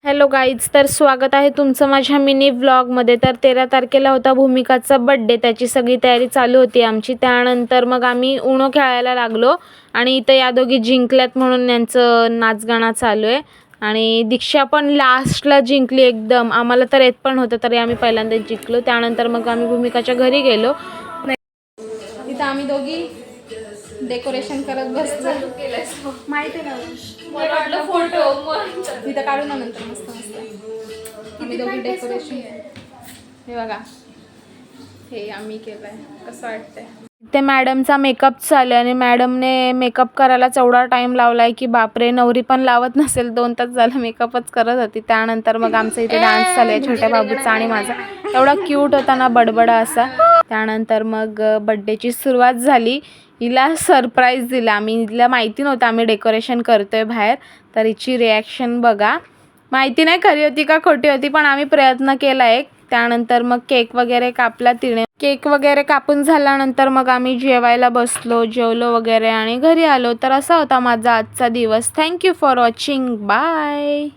Hello guys, तर स्वागत आहे तुमचं माझ्या मिनी व्लॉगमध्ये. तर 13 तारखेला होता भूमिकाचा बड्डे, त्याची सगळी तयारी चालू होती आमची. त्यानंतर मग आम्ही उनो खेळायला लागलो आणि इथं या दोघी जिंकल्यात म्हणून यांचं नाचगाणं चालू आहे. आणि दीक्षा पण लास्टला जिंकली एकदम. आम्हाला तर येत पण होतं तरी आम्ही पहिल्यांदाच जिंकलो. त्यानंतर मग आम्ही भूमिकाच्या घरी गेलो. इथं आम्ही दोघी डेकोरेशन करत बसलो. माहिती आहे ना फोटो तिथं काढू ना नंतर. मस्त मस्त आम्ही दोघी डेकोरेशन. हे बघा, हे आम्ही केलंय. कसं वाटतंय ते? मॅडमचा मेकअप चालू आहे आणि मॅडमने मेकअप करायला एवढा टाईम लावलाय की बापरे, नवरी पण लावत नसेल. 2 तास झालं मेकअपच करत होती. त्यानंतर मग आमचा इथे डान्स चालू आहे छोट्या बाबूचा आणि माझा. एवढा क्यूट होता ना, बडबडा असा. त्यानंतर मग बड्डेची सुरुवात झाली. हिला सरप्राईज दिला आम्ही. हिला माहिती नव्हतं आम्ही डेकोरेशन करतोय बाहेर. तर हिची रिॲक्शन बघा. माहिती नाही खरी होती का खोटी होती, पण आम्ही प्रयत्न केला एक. त्यानंतर मग केक वगैरे कापला तिने. केक वगैरे कापून झाल्यानंतर मग आम्ही जेवायला बसलो, जेवलो वगैरे आणि घरी आलो. तर असा होता माझा आजचा दिवस. Thank you for watching. बाय.